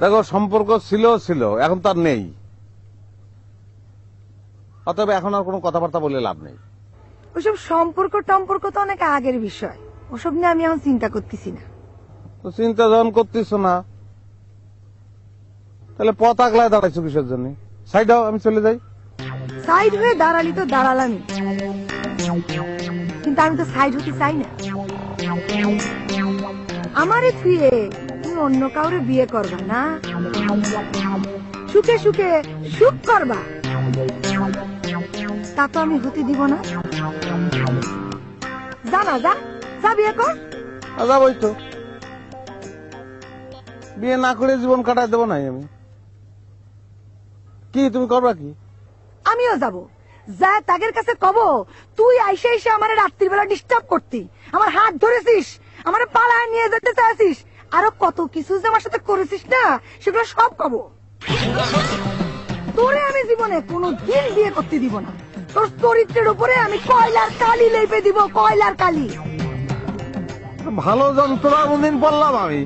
দেখো সম্পর্ক ছিল ছিল, এখন তো আর নেই, অতএব এখন আর কোনো কথাবার্তা বলে লাভ নেই। ওসব সম্পর্ক টম্পর্ক তো অনেক আগের বিষয়, ওসব নিয়ে আমি এখন চিন্তা করতেছি না। তো চিন্তা যখন করতেছ না, তাহলে পথ আগলায় দাঁড়াইছো কিসের জন্য? সাইড হও, আমি চলে যাই। সাইড হয়ে দাঁড়ালি তো দাঁড়ালামই, কিন্তু আমি তো সাইড হতে চাই না। আমারে থুয়ে তুমি অন্য কাউরে বিয়ে করবা না, সুখে সুখে সুখ করবা, তা তো আমি হতে দিব না। যা না, যা যা বিয়ে কর। যাবই তো, বিয়ে না করে জীবন কাটায় দেবো নাই আমি। কি তুমি করবা কি? আমিও যাব, যা তাদের কাছে কব তুই আইসে এসে আমার রাত্রিবেলা ডিস্টার্ব করতি, আমার হাত ধরেছিস, আমার পালায় নিয়ে যেতে চাইছিস, আরো কত কিছু যে আমার সাথে করেছিস না, সেগুলো সব কব। তোরে আমি জীবনে কোনো দিন বিয়ে করতে দিব না, তোর চরিত্রের উপরে আমি কয়লার কালি লেপে দিব, কয়লার কালি। ভালো যন্ত্রণা কোনদিন বললাম আমি?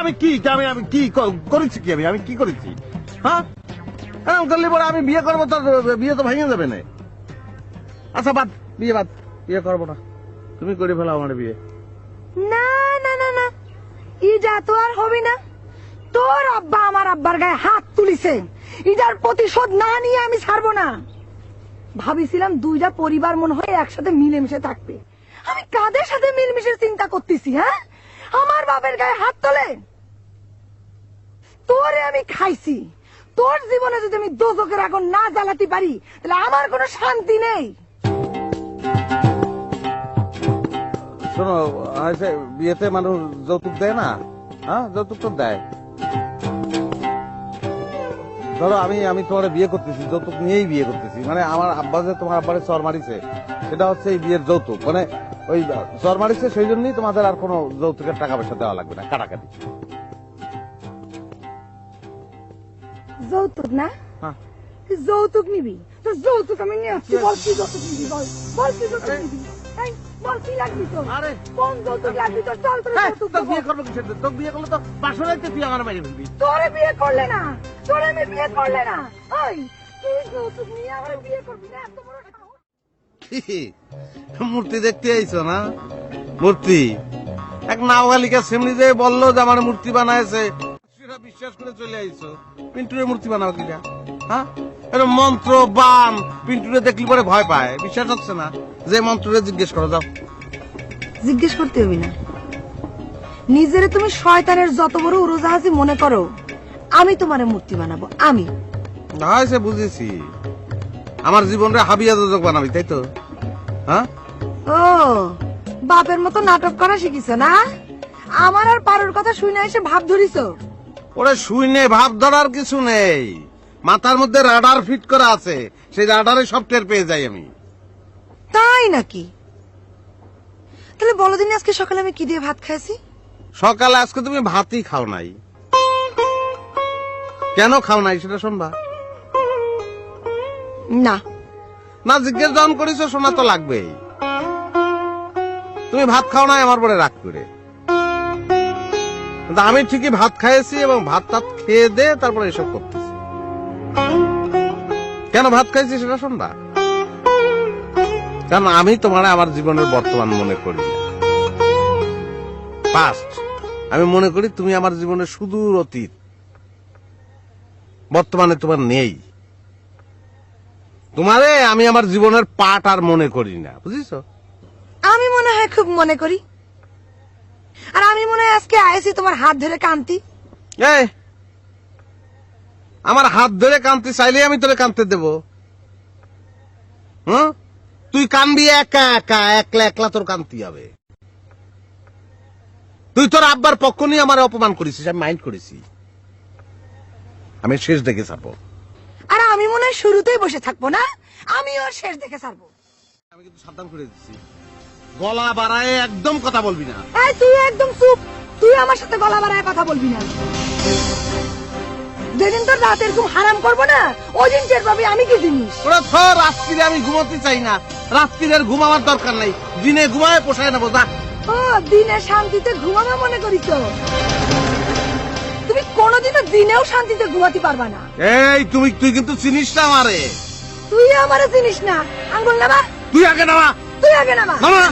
আমি কি আমি আমি কি করেছি? কি আমি কি করেছি? হ্যাঁ, এরকম করলে পরে আমি বিয়ে করবো, তো বিয়ে তো ভেঙে যাবে না। আচ্ছা বাদ, বিয়ে বাদ, বিয়ে করবো না, তুমি করে ফেলো আমার বিয়ে। না না না না, ইটা তো আর হবে না। তোর আব্বা আমার আব্বার গায়ে হাত তুলিছে, ইটার প্রতিশোধ না নিয়ে আমি ছাড়বো না। ভাবিছিলাম দুইটা পরিবার মনে হয় একসাথে মিলেমিশে থাকবে, আমি কাদের সাথে মিলেমিশে চিন্তা করতেছি? হ্যাঁ, আমার বাপের গায়ে হাত তোলে। তোরে আমি খাইছি, তোর জীবনে যদি আমি দোজখের আগুন না জ্বালাতে পারি, তাহলে আমার কোনো শান্তি নেই। শোনো, বিয়েতে মানুষ যৌতুক দেয় না? হ্যাঁ, যৌতুক তো দেয়। ধরো আমি তোমার বিয়ে করতেছি, যৌতুক নিয়েই বিয়ে করতেছি, মানে আমার আব্বা যে তোমার আব্বারে চর মারিছে, সেটা হচ্ছে এই বিয়ের যৌতুক, মানে ওই চর মারিছে, সেই জন্যই তোমাদের আর কোনো যৌতুকের টাকা পয়সা দেওয়া লাগবে না, কাটাকাটি। যৌতুক না? হ্যাঁ। যৌতুক নিবি তো যৌতুক আমি নিয়ে আসছি। বল কি যৌতুক নিবি, বল বল কি যৌতুক নিবি, এই বল কি লাগবি তোর? আরে কোন যৌতুক লাগবি তোর? চল তোর যৌতুক তো দেবো। বিয়ে করবো কিসের? তো বিয়ে করলে তো বাসরাইতে তুই আমার মেরে ফেলবি। তোরে বিয়ে করলে না, তোরে আমি বিয়ে করলে না, ওই তুই যৌতুক নিয়ে আমার বিয়ে করবি না? এত বড় সাহস! মূর্তি দেখতে আইছো না? মূর্তি এক নাওয়ালিকা সেমনি যে বললো যে আমার মূর্তি বানাইছে, সেটা বিশ্বাস করে চলে আইছো। পিন্টুরের মূর্তি বানাও কিনা? হ্যাঁ, এরকম মন্ত্র বান পিন্টুরে দেখলি পরে ভয় পায়, বিশ্বাস হচ্ছে না? যে মন্ত্রে জিজ্ঞেস করো, যাও। জিজ্ঞেস করতে হবে না, নিজেরে তুমি শয়তানের যত বড় উড়োজাহাজই মনে করো, আমি তোমারে মূর্তি বানাবো। আমি সে বুঝেছি, আমার জীবনরে হাবিয়া যোজক বানাবি, তাই তো? হ্যাঁ, ও বাপের মতো নাটক করা শিখিছ না? আমার আর পারুর কথা শুনে এসে ভাব ধরিস? ওরে শুইনে ভাব ধরার কিছু নেই, মাথার মধ্যে রাডার ফিট করা আছে, সেই রাডারে সব টের পেয়ে যাই আমি। তাই নাকি? তাহলে বলো দিন আজকে সকালে আমি কি দিয়ে ভাত খাইছি? সকালে আজকে তুমি ভাতই খাও নাই, কেন খাও নাই সেটা শুনবা? না না, জিজ্ঞেস যখন করেছো শোনা তো লাগবেই। তুমি ভাত খাও নাই আমার পরে রাগ করে, কিন্তু আমি ঠিকই ভাত খাইছি এবং ভাত টাত খেয়ে দে তারপরে এসব করতেছি। কেন ভাত খাইছি সেটা শুনবা? কারণ আমি তোমার আমার জীবনের বর্তমান মনে করি না, পাস্ট। আমি মনে করি তুমি আমার জীবনের সুদূর অতীত, বর্তমানে তোমার নেই। তোমারে আমি আমার জীবনের পার্ট আর মনে করি না, বুঝিস? আমি মনে হয় খুব মনে করি, আর আমি মনে হয় আজকে আইছি তোমার হাত ধরে কান্তি। এই, আমার হাত ধরে কানতে চাইলে আমি তোরে কানতে দেব? হুম, তুই কানবি একা একা, একলা একলা তোর কান্তি হবে। তুই তোর আব্বার পক্ষ নিয়ে আমার অপমান করেছিস, আমি মাইন্ড করেছি, আমি শেষ দেখে ছাড়বো। আর আমি মনে হয় শুরুতেই বসে থাকবো না, আমি ওর শেষ দেখে ছাড়বো। আমি কিন্তু সাবধান করে দিচ্ছি, গলা বাড়ায় একদম কথা বলবি না। এই তুই একদম চুপ, তুই আমার সাথে গলা বাড়ায় কথা বলবি না। যেদিন তোর রাতের ঘুম হারাম করবো না, ওই দিন টের পাবি আমি কি জিনিস। ওরা তো রাত্রিরে আমি ঘুমাতে চাই না, রাত্রিরের ঘুম আমার দরকার নাই, দিনে ঘুমায় পোষায় নেবো। যা, ও দিনে শান্তিতে ঘুমানো মনে করিস? তুমি কোনোদিনও দিনেও শান্তিতে ঘুমাতে পারবা না। এই তুই কিন্তু চিনিস না আমারে। তুই আমারে চিনিস না। আঙ্গুল নামা। তুই আগে নামা। তুই আগে নামা। নামা।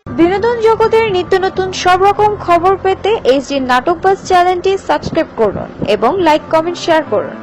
বিনোদন জগতের নিত্য নতুন সব রকম খবর পেতে এইচডি নাটকবাজ চ্যানেলটি সাবস্ক্রাইব করুন এবং লাইক কমেন্ট শেয়ার করুন।